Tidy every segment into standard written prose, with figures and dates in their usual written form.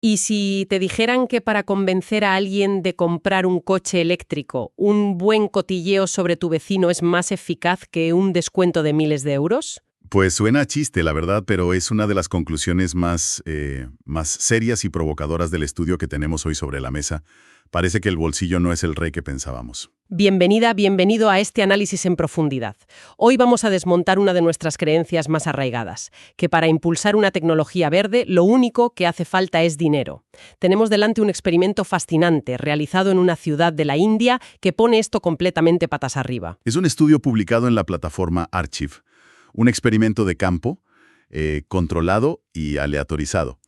Y si te dijeran que para convencer a alguien de comprar un coche eléctrico, un buen cotilleo sobre tu vecino es más eficaz que un descuento de miles de euros? Pues suena a chiste, la verdad, pero es una de las conclusiones más serias y provocadoras del estudio que tenemos hoy sobre la mesa. Parece que el bolsillo no es el rey que pensábamos. Bienvenida, bienvenido a este análisis en profundidad. Hoy vamos a desmontar una de nuestras creencias más arraigadas, que para impulsar una tecnología verde lo único que hace falta es dinero. Tenemos delante un experimento fascinante realizado en una ciudad de la India que pone esto completamente patas arriba. Es un estudio publicado en la plataforma Archive, un experimento de campo, controlado y aleatorizado.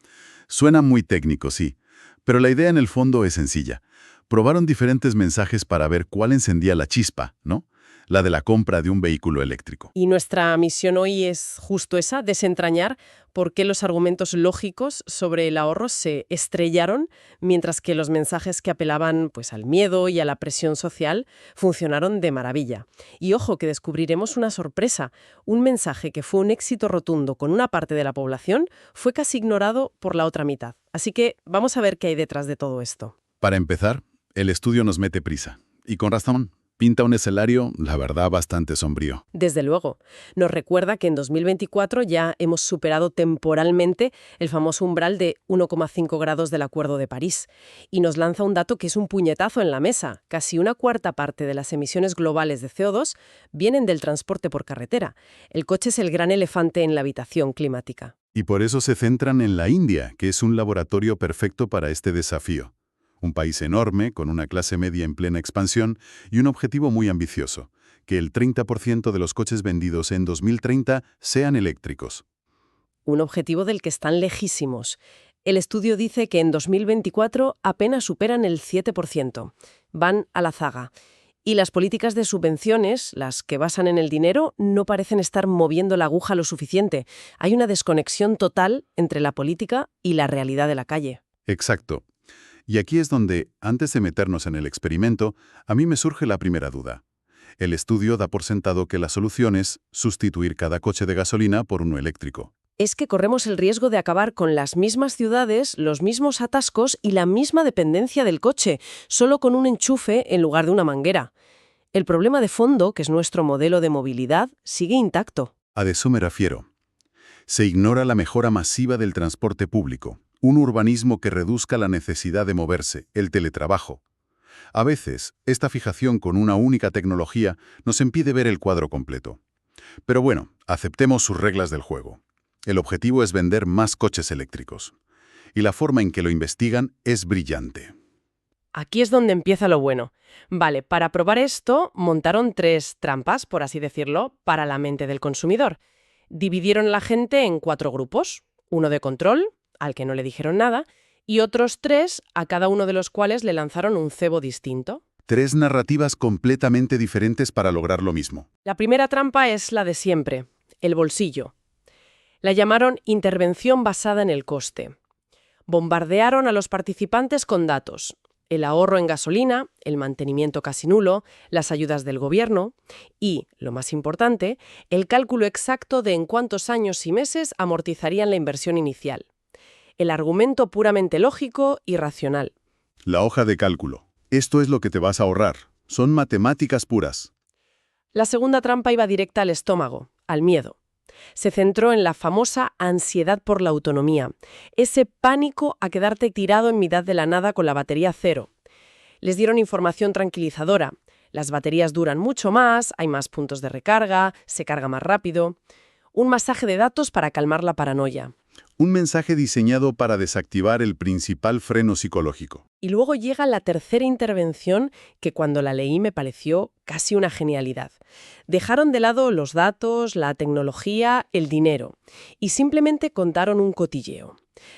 Suena muy técnico, sí, pero la idea en el fondo es sencilla. Probaron diferentes mensajes para ver cuál encendía la chispa, ¿no? La de la compra de un vehículo eléctrico. Y nuestra misión hoy es justo esa, desentrañar por qué los argumentos lógicos sobre el ahorro se estrellaron, mientras que los mensajes que apelaban pues, al miedo y a la presión social funcionaron de maravilla. Y ojo, que descubriremos una sorpresa. Un mensaje que fue un éxito rotundo con una parte de la población fue casi ignorado por la otra mitad. Así que vamos a ver qué hay detrás de todo esto. Para empezar, el estudio nos mete prisa. Y con razón. Pinta un escenario, la verdad, bastante sombrío. Desde luego. Nos recuerda que en 2024 ya hemos superado temporalmente el famoso umbral de 1,5 grados del Acuerdo de París. Y nos lanza un dato que es un puñetazo en la mesa. Casi una cuarta parte de las emisiones globales de CO2 vienen del transporte por carretera. El coche es el gran elefante en la habitación climática. Y por eso se centran en la India, que es un laboratorio perfecto para este desafío. Un país enorme, con una clase media en plena expansión y un objetivo muy ambicioso, que el 30% de los coches vendidos en 2030 sean eléctricos. Un objetivo del que están lejísimos. El estudio dice que en 2024 apenas superan el 7%. Van a la zaga. Y las políticas de subvenciones, las que basan en el dinero, no parecen estar moviendo la aguja lo suficiente. Hay una desconexión total entre la política y la realidad de la calle. Exacto. Y aquí es donde, antes de meternos en el experimento, a mí me surge la primera duda. El estudio da por sentado que la solución es sustituir cada coche de gasolina por uno eléctrico. Es que corremos el riesgo de acabar con las mismas ciudades, los mismos atascos y la misma dependencia del coche, solo con un enchufe en lugar de una manguera. El problema de fondo, que es nuestro modelo de movilidad, sigue intacto. A eso me refiero. Se ignora la mejora masiva del transporte público. Un urbanismo que reduzca la necesidad de moverse, el teletrabajo. A veces, esta fijación con una única tecnología nos impide ver el cuadro completo. Pero bueno, aceptemos sus reglas del juego. El objetivo es vender más coches eléctricos. Y la forma en que lo investigan es brillante. Aquí es donde empieza lo bueno. Vale, para probar esto, montaron 3 trampas, por así decirlo, para la mente del consumidor. Dividieron a la gente en 4 grupos. Uno de control, al que no le dijeron nada, y otros 3 a cada uno de los cuales le lanzaron un cebo distinto. 3 narrativas completamente diferentes para lograr lo mismo. La primera trampa es la de siempre, el bolsillo. La llamaron intervención basada en el coste. Bombardearon a los participantes con datos. El ahorro en gasolina, el mantenimiento casi nulo, las ayudas del gobierno y, lo más importante, el cálculo exacto de en cuántos años y meses amortizarían la inversión inicial. El argumento puramente lógico y racional. La hoja de cálculo. Esto es lo que te vas a ahorrar. Son matemáticas puras. La segunda trampa iba directa al estómago, al miedo. Se centró en la famosa ansiedad por la autonomía, ese pánico a quedarte tirado en mitad de la nada con la batería cero. Les dieron información tranquilizadora. Las baterías duran mucho más, hay más puntos de recarga, se carga más rápido. Un masaje de datos para calmar la paranoia. Un mensaje diseñado para desactivar el principal freno psicológico. Y luego llega la tercera intervención que cuando la leí me pareció casi una genialidad. Dejaron de lado los datos, la tecnología, el dinero y simplemente contaron un cotilleo.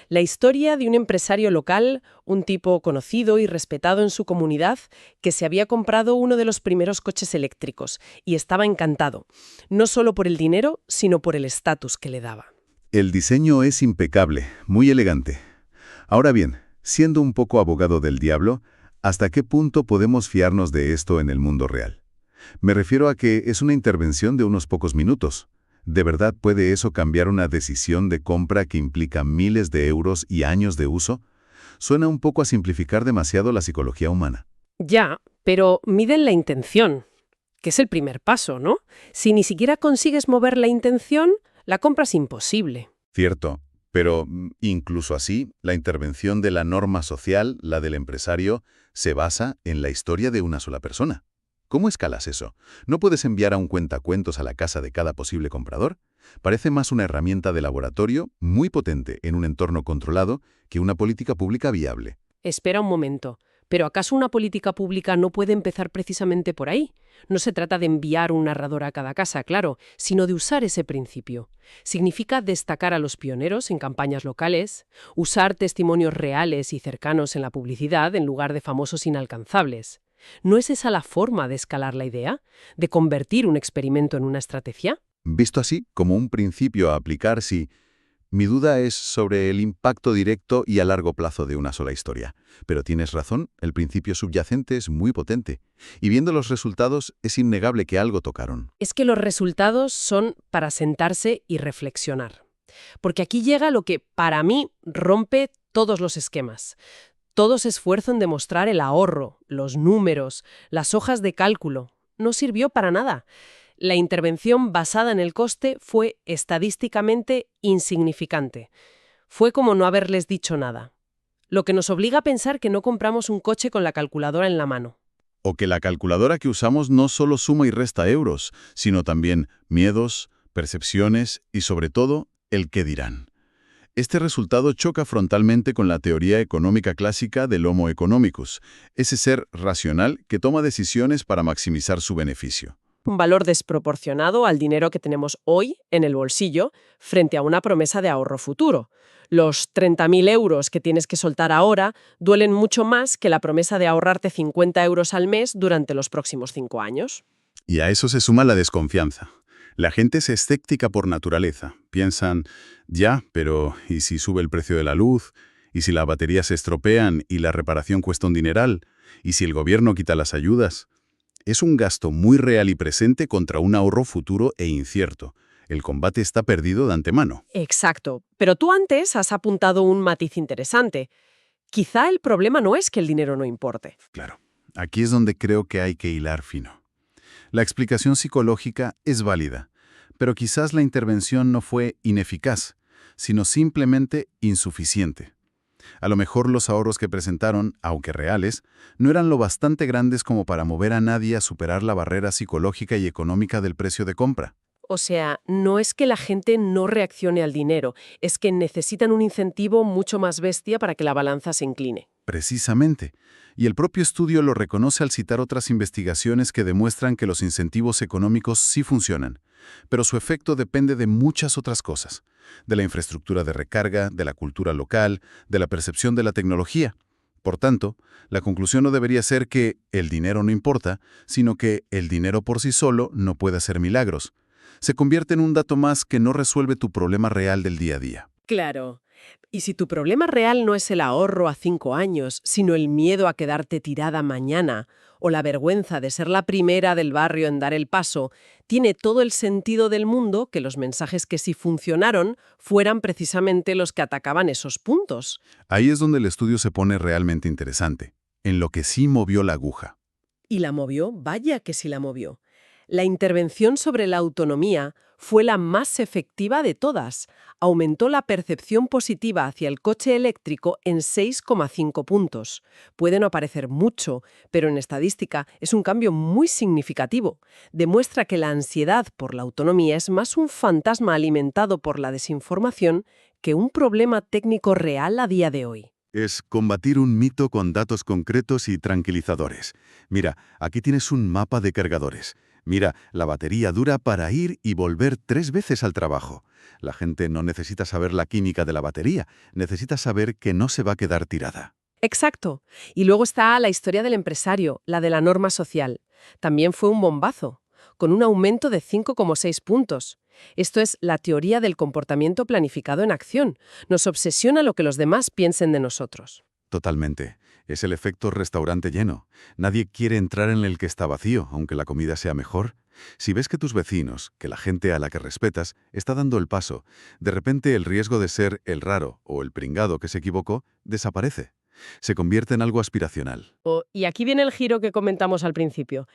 La historia de un empresario local, un tipo conocido y respetado en su comunidad, que se había comprado uno de los primeros coches eléctricos y estaba encantado, no solo por el dinero, sino por el estatus que le daba. El diseño es impecable, muy elegante. Ahora bien, siendo un poco abogado del diablo, ¿hasta qué punto podemos fiarnos de esto en el mundo real? Me refiero a que es una intervención de unos pocos minutos. ¿De verdad puede eso cambiar una decisión de compra que implica miles de euros y años de uso? Suena un poco a simplificar demasiado la psicología humana. Ya, pero miden la intención, que es el primer paso, ¿no? Si ni siquiera consigues mover la intención, la compra es imposible. Cierto, pero incluso así, la intervención de la norma social, la del empresario, se basa en la historia de una sola persona. ¿Cómo escalas eso? ¿No puedes enviar a un cuentacuentos a la casa de cada posible comprador? Parece más una herramienta de laboratorio muy potente en un entorno controlado que una política pública viable. Espera un momento. ¿Pero acaso una política pública no puede empezar precisamente por ahí? No se trata de enviar un narrador a cada casa, claro, sino de usar ese principio. Significa destacar a los pioneros en campañas locales, usar testimonios reales y cercanos en la publicidad en lugar de famosos inalcanzables. ¿No es esa la forma de escalar la idea? ¿De convertir un experimento en una estrategia? Visto así, como un principio a aplicar, sí. Mi duda es sobre el impacto directo y a largo plazo de una sola historia. Pero tienes razón, el principio subyacente es muy potente. Y viendo los resultados, es innegable que algo tocaron. Es que los resultados son para sentarse y reflexionar. Porque aquí llega lo que, para mí, rompe todos los esquemas. Todo se esfuerzo en demostrar el ahorro, los números, las hojas de cálculo. No sirvió para nada. La intervención basada en el coste fue estadísticamente insignificante. Fue como no haberles dicho nada. Lo que nos obliga a pensar que no compramos un coche con la calculadora en la mano. O que la calculadora que usamos no solo suma y resta euros, sino también miedos, percepciones y, sobre todo, el qué dirán. Este resultado choca frontalmente con la teoría económica clásica del Homo economicus, ese ser racional que toma decisiones para maximizar su beneficio. Un valor desproporcionado al dinero que tenemos hoy en el bolsillo frente a una promesa de ahorro futuro. Los 30.000 euros que tienes que soltar ahora duelen mucho más que la promesa de ahorrarte 50 euros al mes durante los próximos 5 años. Y a eso se suma la desconfianza. La gente es escéptica por naturaleza. Piensan, ya, pero ¿y si sube el precio de la luz? ¿Y si las baterías se estropean y la reparación cuesta un dineral? ¿Y si el gobierno quita las ayudas? Es un gasto muy real y presente contra un ahorro futuro e incierto. El combate está perdido de antemano. Exacto. Pero tú antes has apuntado un matiz interesante. Quizá el problema no es que el dinero no importe. Claro, aquí es donde creo que hay que hilar fino. La explicación psicológica es válida, pero quizás la intervención no fue ineficaz, sino simplemente insuficiente. A lo mejor los ahorros que presentaron, aunque reales, no eran lo bastante grandes como para mover a nadie a superar la barrera psicológica y económica del precio de compra. O sea, no es que la gente no reaccione al dinero, es que necesitan un incentivo mucho más bestia para que la balanza se incline. Precisamente. Y el propio estudio lo reconoce al citar otras investigaciones que demuestran que los incentivos económicos sí funcionan, pero su efecto depende de muchas otras cosas, de la infraestructura de recarga, de la cultura local, de la percepción de la tecnología. Por tanto, la conclusión no debería ser que el dinero no importa, sino que el dinero por sí solo no puede hacer milagros. Se convierte en un dato más que no resuelve tu problema real del día a día. Claro. Y si tu problema real no es el ahorro a 5 años, sino el miedo a quedarte tirada mañana o la vergüenza de ser la primera del barrio en dar el paso, tiene todo el sentido del mundo que los mensajes que sí funcionaron fueran precisamente los que atacaban esos puntos. Ahí es donde el estudio se pone realmente interesante, en lo que sí movió la aguja. ¿Y la movió? Vaya que sí la movió. La intervención sobre la autonomía fue la más efectiva de todas. Aumentó la percepción positiva hacia el coche eléctrico en 6,5 puntos. Puede no parecer mucho, pero en estadística es un cambio muy significativo. Demuestra que la ansiedad por la autonomía es más un fantasma alimentado por la desinformación que un problema técnico real a día de hoy. Es combatir un mito con datos concretos y tranquilizadores. Mira, aquí tienes un mapa de cargadores. Mira, la batería dura para ir y volver 3 veces al trabajo. La gente no necesita saber la química de la batería, necesita saber que no se va a quedar tirada. Exacto. Y luego está la historia del empresario, la de la norma social. También fue un bombazo, con un aumento de 5,6 puntos. Esto es la teoría del comportamiento planificado en acción. Nos obsesiona lo que los demás piensen de nosotros. Totalmente. Es el efecto restaurante lleno. Nadie quiere entrar en el que está vacío, aunque la comida sea mejor. Si ves que tus vecinos, que la gente a la que respetas, está dando el paso, de repente el riesgo de ser el raro o el pringado que se equivocó desaparece. Se convierte en algo aspiracional. Y aquí viene el giro que comentamos al principio.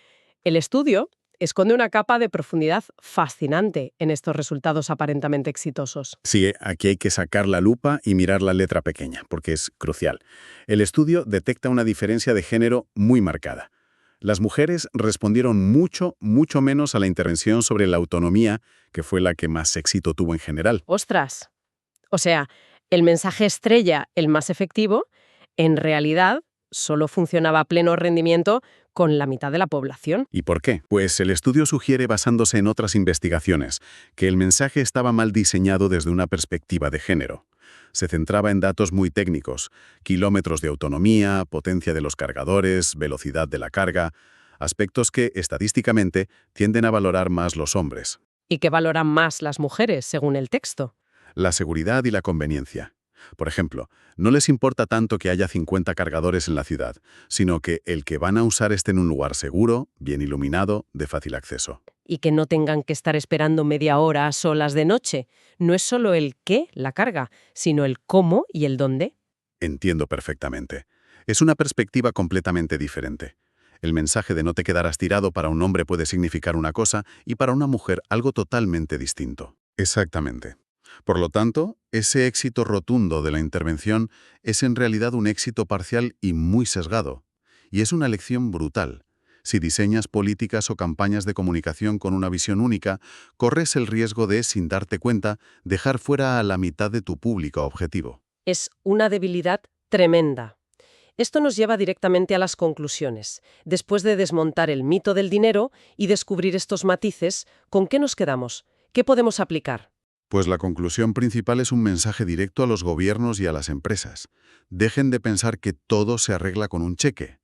El estudio esconde una capa de profundidad fascinante en estos resultados aparentemente exitosos. Sí, aquí hay que sacar la lupa y mirar la letra pequeña, porque es crucial. El estudio detecta una diferencia de género muy marcada. Las mujeres respondieron mucho menos a la intervención sobre la autonomía, que fue la que más éxito tuvo en general. ¡Ostras! O sea, el mensaje estrella, el más efectivo, en realidad solo funcionaba a pleno rendimiento con la mitad de la población. ¿Y por qué? Pues el estudio sugiere, basándose en otras investigaciones, que el mensaje estaba mal diseñado desde una perspectiva de género. Se centraba en datos muy técnicos, kilómetros de autonomía, potencia de los cargadores, velocidad de la carga, aspectos que, estadísticamente, tienden a valorar más los hombres. ¿Y que valoran más las mujeres, según el texto? La seguridad y la conveniencia. Por ejemplo, no les importa tanto que haya 50 cargadores en la ciudad, sino que el que van a usar esté en un lugar seguro, bien iluminado, de fácil acceso. Y que no tengan que estar esperando media hora a solas de noche. No es solo el qué, la carga, sino el cómo y el dónde. Entiendo perfectamente. Es una perspectiva completamente diferente. El mensaje de no te quedarás tirado para un hombre puede significar una cosa y para una mujer algo totalmente distinto. Exactamente. Por lo tanto, ese éxito rotundo de la intervención es en realidad un éxito parcial y muy sesgado. Y es una lección brutal. Si diseñas políticas o campañas de comunicación con una visión única, corres el riesgo de, sin darte cuenta, dejar fuera a la mitad de tu público objetivo. Es una debilidad tremenda. Esto nos lleva directamente a las conclusiones. Después de desmontar el mito del dinero y descubrir estos matices, ¿con qué nos quedamos? ¿Qué podemos aplicar? Pues la conclusión principal es un mensaje directo a los gobiernos y a las empresas. Dejen de pensar que todo se arregla con un cheque.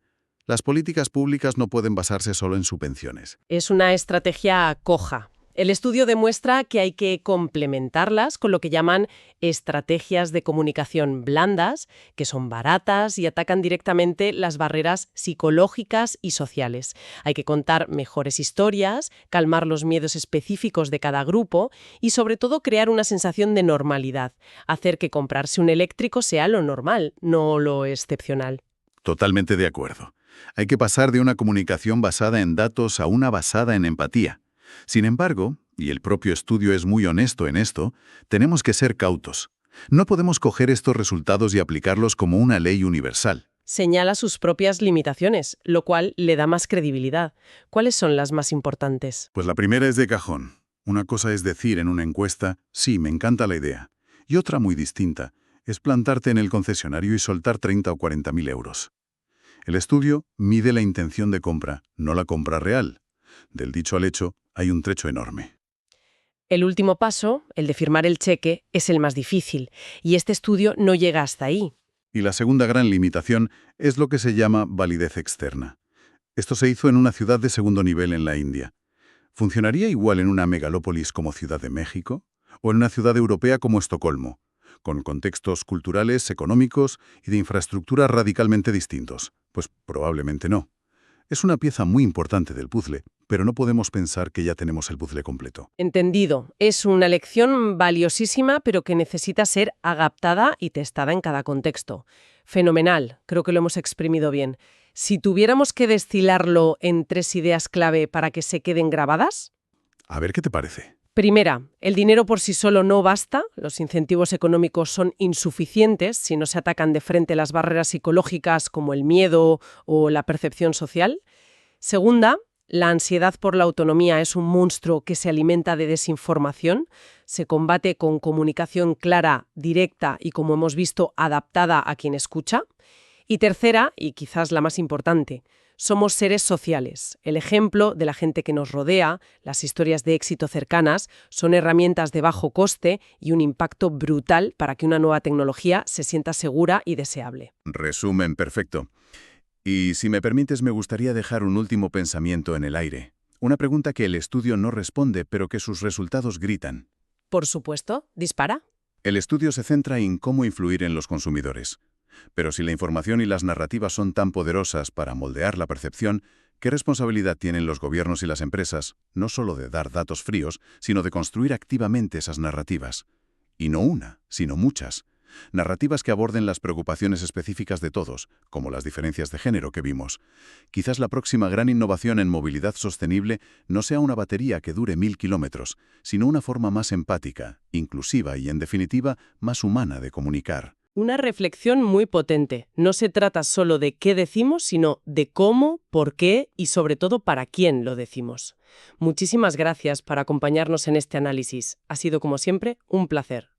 Las políticas públicas no pueden basarse solo en subvenciones. Es una estrategia coja. El estudio demuestra que hay que complementarlas con lo que llaman estrategias de comunicación blandas, que son baratas y atacan directamente las barreras psicológicas y sociales. Hay que contar mejores historias, calmar los miedos específicos de cada grupo y, sobre todo, crear una sensación de normalidad, hacer que comprarse un eléctrico sea lo normal, no lo excepcional. Totalmente de acuerdo. Hay que pasar de una comunicación basada en datos a una basada en empatía. Sin embargo, y el propio estudio es muy honesto en esto, tenemos que ser cautos. No podemos coger estos resultados y aplicarlos como una ley universal. Señala sus propias limitaciones, lo cual le da más credibilidad. ¿Cuáles son las más importantes? Pues la primera es de cajón. Una cosa es decir en una encuesta, sí, me encanta la idea. Y otra muy distinta, es plantarte en el concesionario y soltar 30 o 40.000 euros. El estudio mide la intención de compra, no la compra real. Del dicho al hecho, hay un trecho enorme. El último paso, el de firmar el cheque, es el más difícil, y este estudio no llega hasta ahí. Y la segunda gran limitación es lo que se llama validez externa. Esto se hizo en una ciudad de segundo nivel en la India. ¿Funcionaría igual en una megalópolis como Ciudad de México? ¿O en una ciudad europea como Estocolmo? Con contextos culturales, económicos y de infraestructura radicalmente distintos. Pues probablemente no. Es una pieza muy importante del puzzle, pero no podemos pensar que ya tenemos el puzzle completo. Entendido. Es una lección valiosísima, pero que necesita ser adaptada y testada en cada contexto. Fenomenal. Creo que lo hemos exprimido bien. Si tuviéramos que destilarlo en 3 ideas clave para que se queden grabadas. A ver qué te parece. Primera, el dinero por sí solo no basta, los incentivos económicos son insuficientes si no se atacan de frente las barreras psicológicas como el miedo o la percepción social. Segunda, la ansiedad por la autonomía es un monstruo que se alimenta de desinformación, se combate con comunicación clara, directa y, como hemos visto, adaptada a quien escucha. Y tercera, y quizás la más importante, somos seres sociales. El ejemplo de la gente que nos rodea, las historias de éxito cercanas, son herramientas de bajo coste y un impacto brutal para que una nueva tecnología se sienta segura y deseable. Resumen perfecto. Y si me permites, me gustaría dejar un último pensamiento en el aire. Una pregunta que el estudio no responde, pero que sus resultados gritan. Por supuesto, dispara. El estudio se centra en cómo influir en los consumidores. Pero si la información y las narrativas son tan poderosas para moldear la percepción, ¿qué responsabilidad tienen los gobiernos y las empresas, no solo de dar datos fríos, sino de construir activamente esas narrativas? Y no una, sino muchas. Narrativas que aborden las preocupaciones específicas de todos, como las diferencias de género que vimos. Quizás la próxima gran innovación en movilidad sostenible no sea una batería que dure 1000 kilómetros, sino una forma más empática, inclusiva y, en definitiva, más humana de comunicar. Una reflexión muy potente. No se trata solo de qué decimos, sino de cómo, por qué y sobre todo para quién lo decimos. Muchísimas gracias por acompañarnos en este análisis. Ha sido, como siempre, un placer.